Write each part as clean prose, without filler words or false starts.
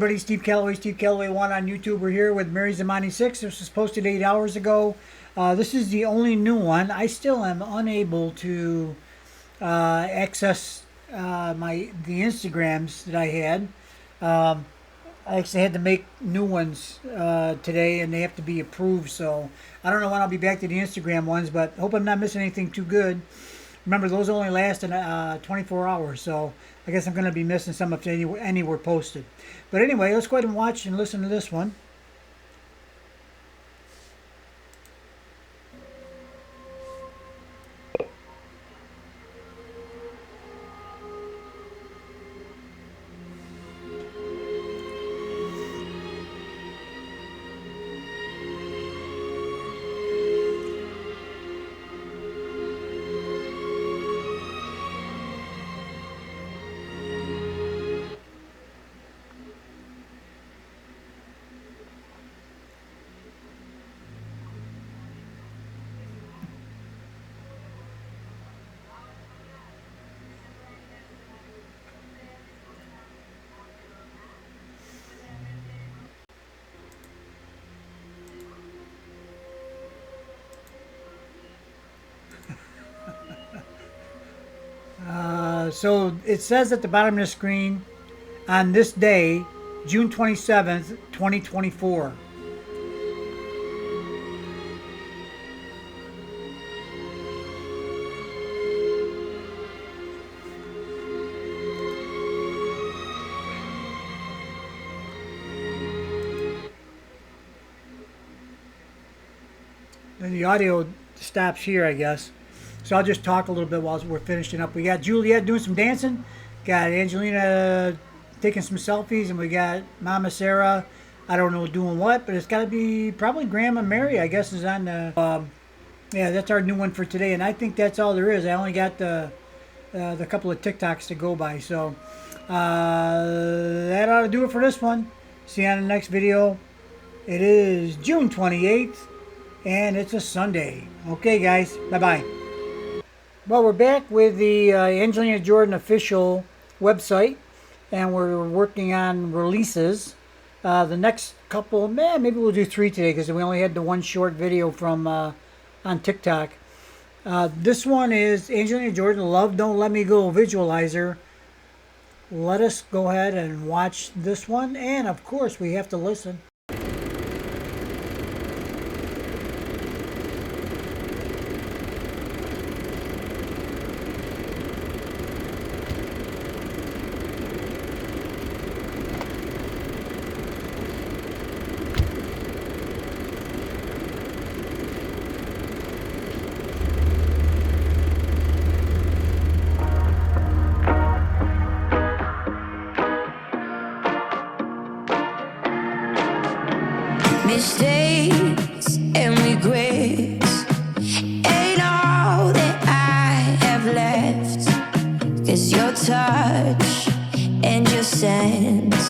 everybody, Steve Callaway 1 on YouTube. We're here with Mary Zamani 6. This was posted 8 hours ago. This is the only new one. I still am unable to access the Instagrams that I had. I actually had to make new ones today, and they have to be approved. So I don't know when I'll be back to the Instagram ones, but hope I'm not missing anything too good. Remember, those only last in 24 hours, so I guess I'm going to be missing some if any were posted. But anyway, let's go ahead and watch and listen to this one. So it says at the bottom of the screen, on this day, June 27th, 2024. Then the audio stops here, I guess. So I'll just talk a little bit while we're finishing up. We got Juliet doing some dancing, got Angelina taking some selfies, and we got Mama Sarah, I don't know doing what, but it's got to be probably Grandma Mary, I guess, is on the, yeah, that's our new one for today, and I think that's all there is. I only got the couple of TikToks to go by, so that ought to do it for this one. See you on the next video. It is June 28th, and it's a Sunday. Okay, guys, bye-bye. Well, we're back with the Angelina Jordan official website, and we're working on releases. The next couple, maybe we'll do 3 today because we only had the one short video from on TikTok. This one is Angelina Jordan, Love Don't Let Me Go Visualizer. Let us go ahead and watch this one, and of course we have to listen. Mistakes and regrets ain't all that I have left, 'cause your touch and your sense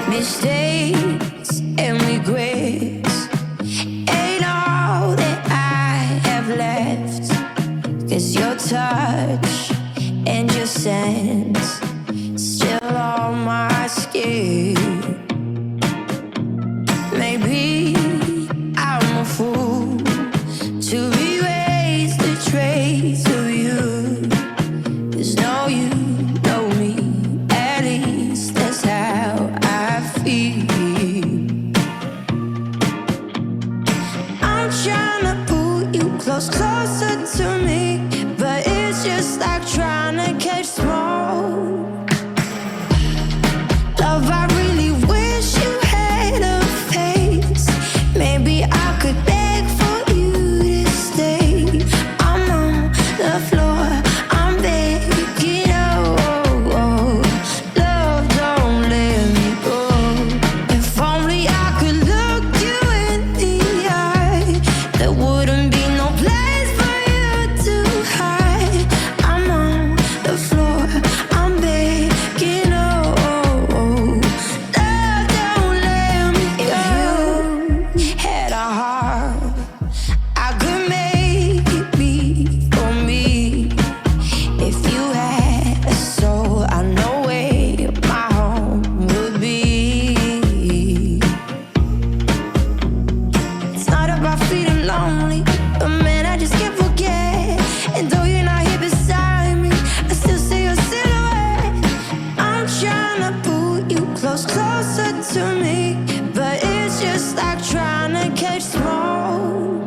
mistakes and regrets ain't all that I have left, 'cause your touch and your sense still on my skin. Maybe I'm a fool to erase the trace of you, 'cause no, you know me, at least that's how closer to me, but it's just like trying to catch smoke.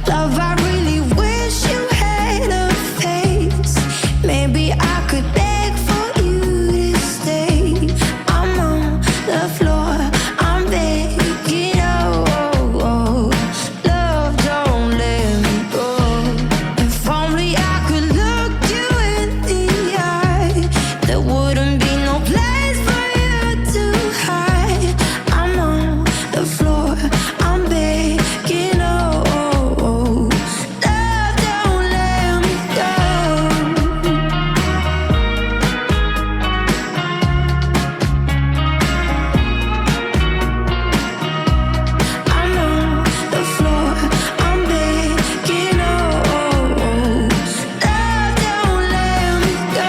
Love, I really wish you had a face. Maybe I could beg for you to stay. I'm on the floor, I'm begging, oh, love, don't let me go. If only I could look you in the eye, there wouldn't be no place for you to hide. I'm on the floor, I'm begging, oh, love, don't let me go. I'm on the floor, I'm begging, oh, love, don't let me go.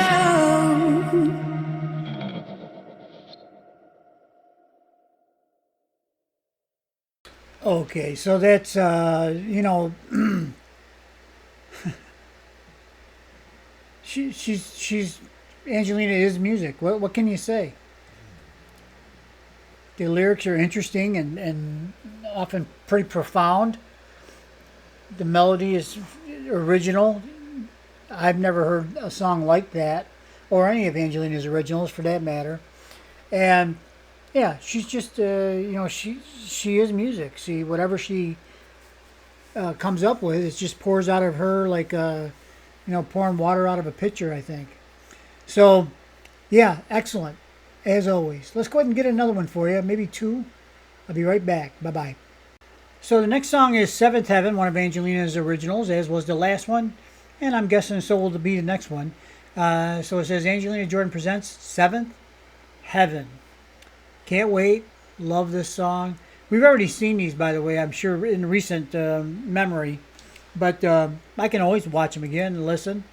Okay, so that's you know, she's Angelina is music. What can you say? The lyrics are interesting and often pretty profound. The melody is original. I've never heard a song like that, or any of Angelina's originals for that matter. And yeah, she's just you know, she is music. See, whatever she comes up with, it just pours out of her like you know, pouring water out of a pitcher, I think. So yeah, excellent as always. Let's go ahead and get another one for you, maybe two. I'll be right back. Bye bye. So the next song is Seventh Heaven, one of Angelina's originals, as was the last one, and I'm guessing so will be the next one. So it says Angelina Jordan presents Seventh Heaven. Can't wait. Love this song. We've already seen these, by the way, I'm sure, in recent memory. But I can always watch them again and listen.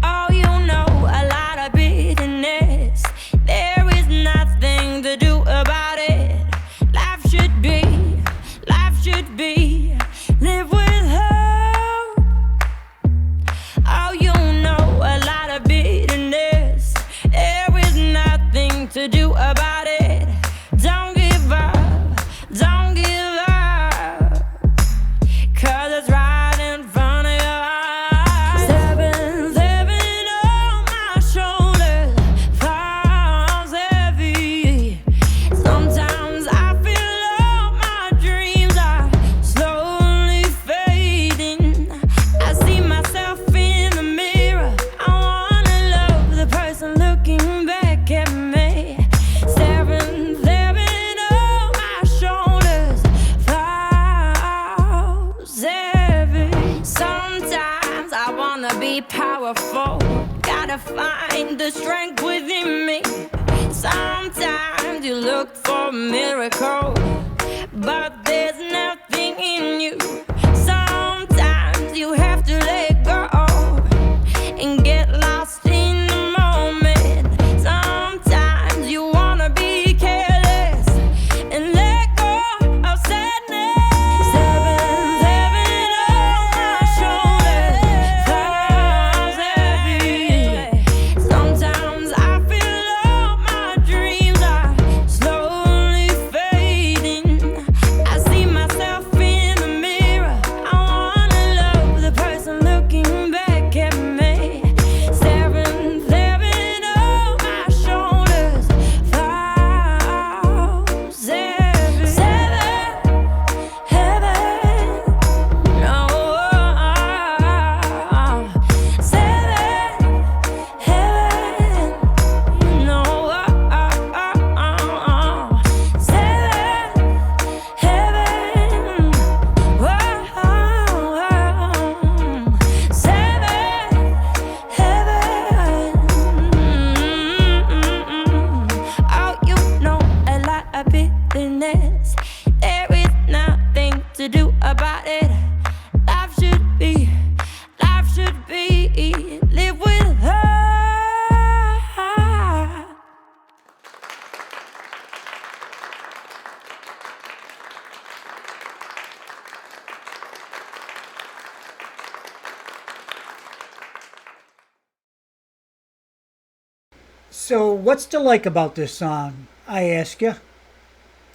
Oh, you know, a lot of bitterness. There is nothing to do about it. Life should be, live with hope. Oh, you know, a lot of bitterness. There is nothing to do about it. Don't give up, don't give up, 'cause it's right in front of your eyes. Seven, seven on my shoulders, falls heavy. Sometimes I feel all my dreams are slowly fading. I see myself in the mirror. I wanna love the person looking back at me. Seven, seven on my shoulders, falls heavy. Sometimes I wanna be powerful, gotta find the strength within me. Sometimes you look for a miracle, but there's nothing in you. Sometimes you have to let go and get lost in the moment. Sometimes you wanna be careless and let go of sadness. Seven, seven on my shoulders, falls heavy. Sometimes I feel all my dreams are slowly fading. I see myself in the mirror. So, what's to like about this song? I ask you.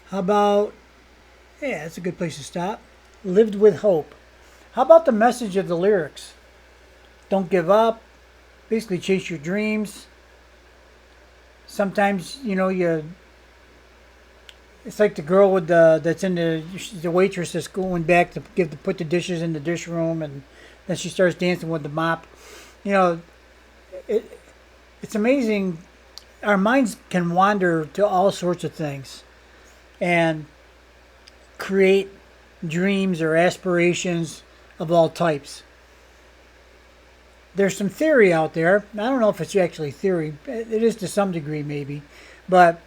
How about, yeah, that's a good place to stop. Lived with hope. How about the message of the lyrics? Don't give up. Basically, chase your dreams. Sometimes, it's like the girl with that's in the waitress that's going back to put the dishes in the dish room, and then she starts dancing with the mop. You know, it, it's amazing. Our minds can wander to all sorts of things and create dreams or aspirations of all types. There's some theory out there. I don't know if it's actually theory. It is to some degree, maybe, but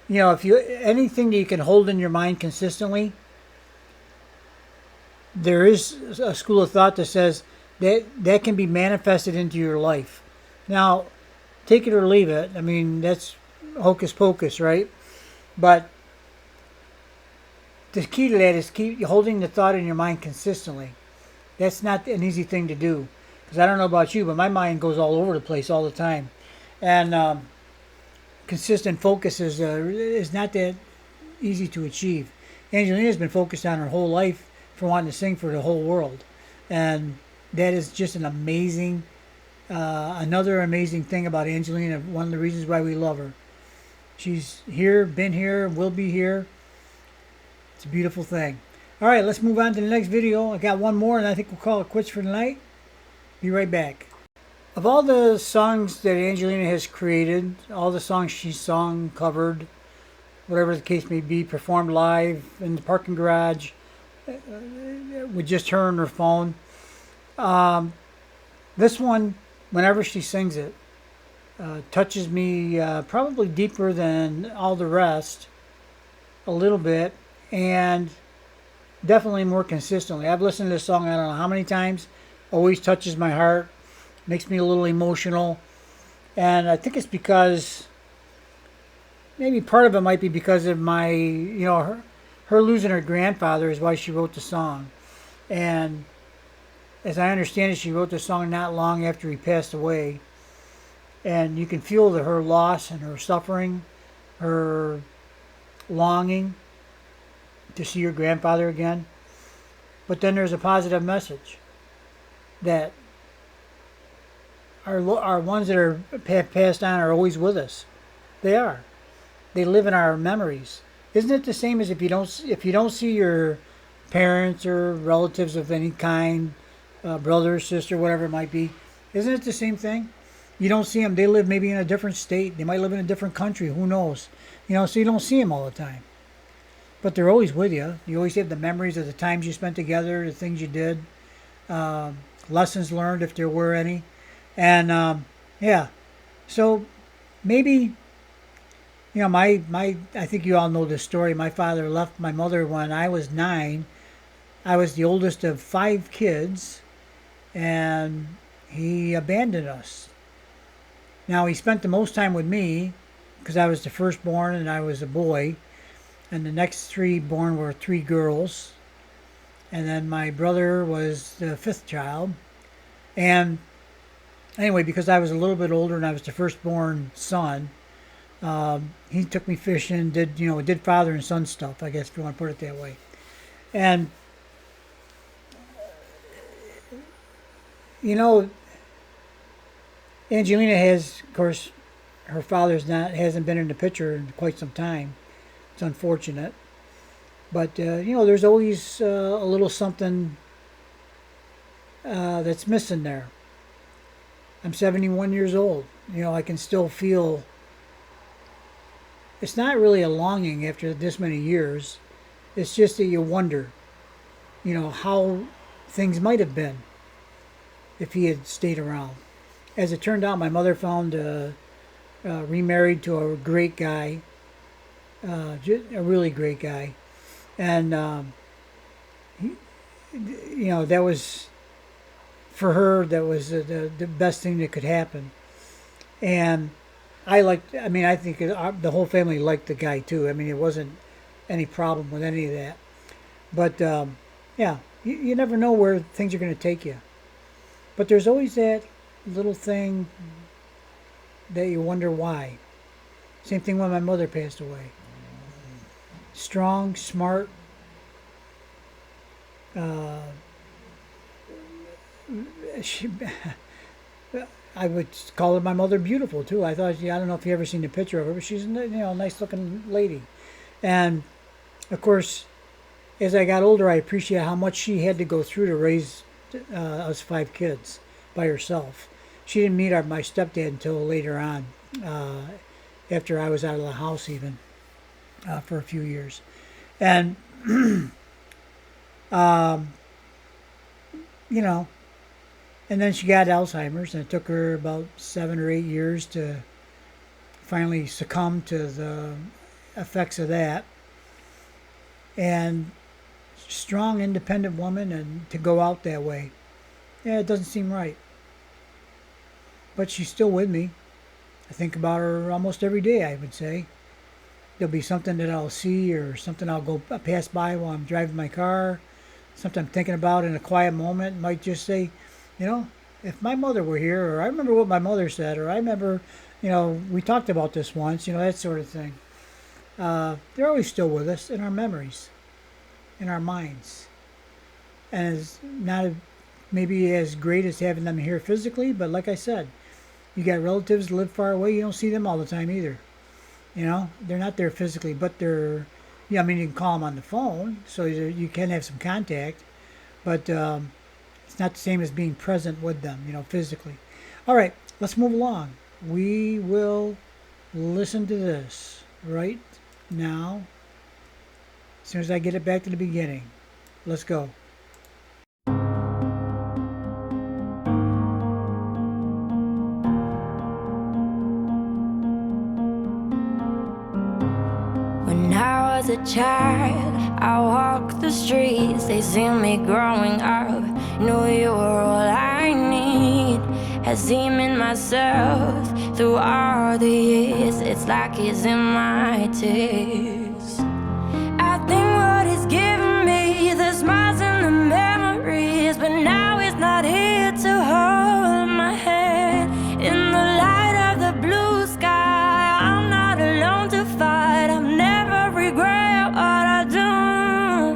if you anything that you can hold in your mind consistently, there is a school of thought that says that can be manifested into your life. Now, take it or leave it. I mean, that's hocus pocus, right? But the key to that is keep holding the thought in your mind consistently. That's not an easy thing to do, because I don't know about you, but my mind goes all over the place all the time, and consistent focus is not that easy to achieve. Angelina's been focused on her whole life for wanting to sing for the whole world, and that is just an amazing, another amazing thing about Angelina. One of the reasons why we love her. She's here, been here, will be here. It's a beautiful thing. All right, let's move on to the next video. I got one more, and I think we'll call it quits for tonight. Be right back. Of all the songs that Angelina has created, all the songs she's sung, covered, whatever the case may be, performed live in the parking garage with just her and her phone, this one, whenever she sings it, touches me probably deeper than all the rest, a little bit, and definitely more consistently. I've listened to this song I don't know how many times. Always touches my heart, makes me a little emotional, and I think it's because maybe part of it might be because of my her losing her grandfather is why she wrote the song. And as I understand it, she wrote the song not long after he passed away, and you can feel her loss and her suffering, her longing to see her grandfather again. But then there's a positive message that our ones that are passed on are always with us. They are. They live in our memories. Isn't it the same as if you don't see your parents or relatives of any kind, brother, sister, whatever it might be? Isn't it the same thing? You don't see them. They live maybe in a different state. They might live in a different country. Who knows? So you don't see them all the time. But they're always with you. You always have the memories of the times you spent together, the things you did, lessons learned if there were any. And yeah, so maybe I think you all know this story. My father left my mother when I was 9. I was the oldest of 5 kids, and he abandoned us. Now, he spent the most time with me because I was the firstborn and I was a boy, and the next 3 born were 3 girls, and then my brother was the 5th child. And anyway, because I was a little bit older and I was the firstborn son, he took me fishing, did father and son stuff, I guess, if you want to put it that way. And Angelina has, of course, her hasn't been in the picture in quite some time. It's unfortunate, but there's always a little something that's missing there. I'm 71 years old. I can still feel. It's not really a longing after this many years. It's just that you wonder, how things might have been if he had stayed around. As it turned out, my mother found remarried to a great guy, a really great guy, and that was for her. That was the best thing that could happen, and I think the whole family liked the guy too. I mean, it wasn't any problem with any of that. But yeah, you never know where things are going to take you. But there's always that little thing that you wonder why. Same thing when my mother passed away. Strong, smart, she, I would call her my mother beautiful too. I thought, yeah, I don't know if you ever seen a picture of her, but she's a nice looking lady. And of course, as I got older, I appreciate how much she had to go through to raise us 5 kids by herself. She didn't meet my stepdad until later on, after I was out of the house even, for a few years. And, you know, and then she got Alzheimer's, and it took her about 7 or 8 years to finally succumb to the effects of that. And strong, independent woman, and to go out that way, yeah, it doesn't seem right. But she's still with me. I think about her almost every day, I would say. There'll be something that I'll see or something I'll go pass by while I'm driving my car, something I'm thinking about in a quiet moment. Might just say, if my mother were here, or I remember what my mother said, or I remember, we talked about this once, that sort of thing. They're always still with us in our memories, in our minds. And it's not maybe as great as having them here physically, but like I said, you got relatives that live far away, you don't see them all the time either. They're not there physically, but they're, you can call them on the phone, so you can have some contact, but it's not the same as being present with them, physically. All right, let's move along. We will listen to this right now, as soon as I get it back to the beginning. Let's go. When I was a child, I walked the streets. They see me growing up, knew you were all I need. Had seen in myself through all the years. It's like it's in my tears. I think what it's giving me, the smiles and the memories, but now it's not here to hold my hand. In the light of the blue sky, I'm not alone to fight. I've never regret what I do.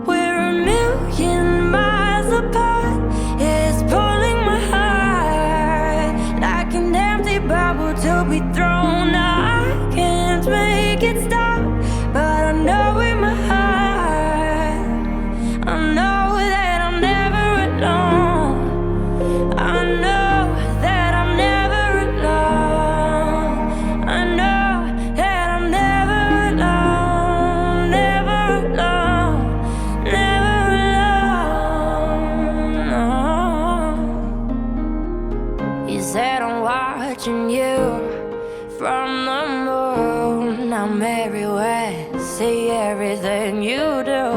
We're a million miles apart. It's pulling my heart like an empty bubble to be thrown out. I can't make it stop, but I know in my heart, I know that I'm never alone. I know that I'm never alone. I know that I'm never alone. Never alone. Never alone. No. You said I'm watching you from the moon. I'm everywhere, see everything you do.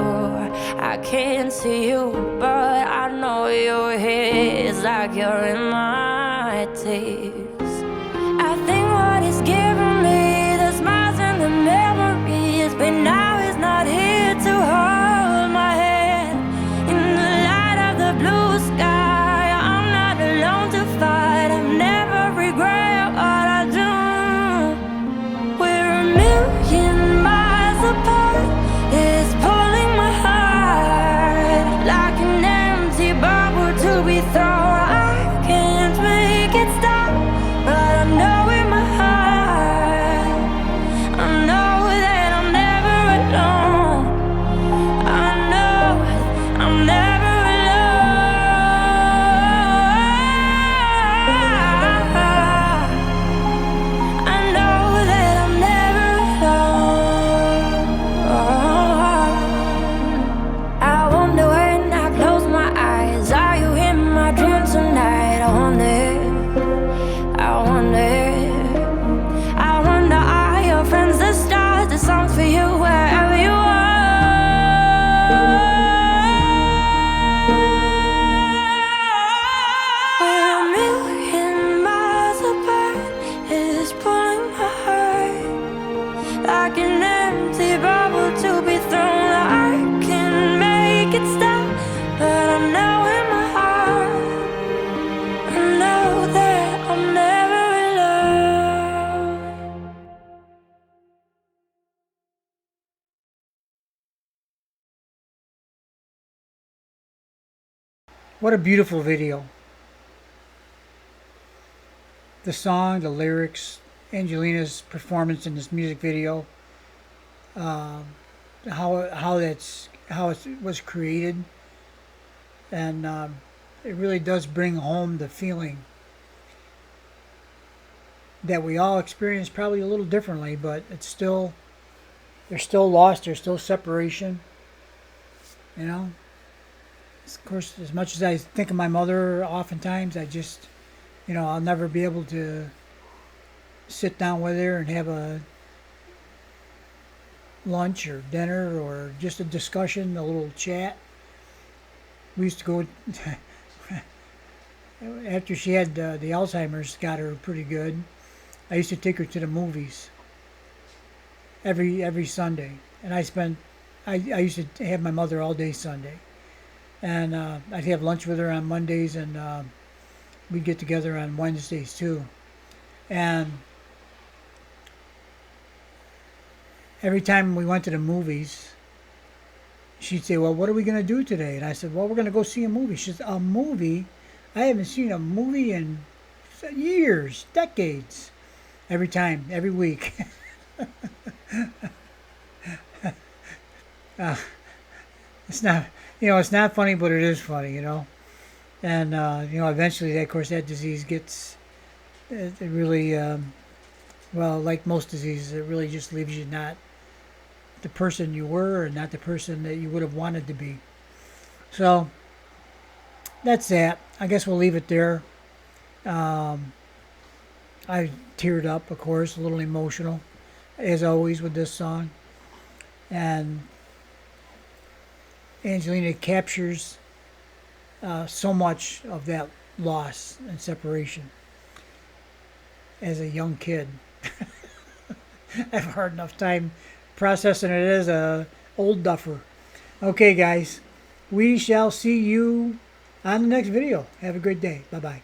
I can't see you, but I know you're here. It's like you're in my tears. I think what is giving me, the smiles and the memories, but now it's not here to hold my hand. In the light of the blue sky, I'm not alone to fight. I've never regret what I do. We're a million miles apart. It's pulling my heart like an empty bubble to be thrown. I can't make it stop, What a beautiful video. The song, the lyrics, Angelina's performance in this music video, how it was created, and it really does bring home the feeling that we all experience, probably a little differently, but it's still, there's still loss, there's still separation, you know. Of course, as much as I think of my mother, oftentimes I just, I'll never be able to sit down with her and have a lunch or dinner or just a discussion, a little chat. We used to go after she had the Alzheimer's got her pretty good. I used to take her to the movies every Sunday, and I used to have my mother all day Sunday, and I'd have lunch with her on Mondays, and we'd get together on Wednesdays too. And every time we went to the movies, she'd say, "Well, what are we going to do today?" And I said, "Well, we're going to go see a movie." She said, "A movie? I haven't seen a movie in years, decades." Every time, every week. It's not, it's not funny, but it is funny, And, eventually, of course, that disease gets, it really, well, like most diseases, it really just leaves you not the person you were and not the person that you would have wanted to be. So, that's that. I guess we'll leave it there. I teared up, of course, a little emotional, as always with this song. And Angelina captures so much of that loss and separation as a young kid. I have a hard enough time processing it as a old duffer. Okay, guys, we shall see you on the next video. Have a great day. Bye-bye.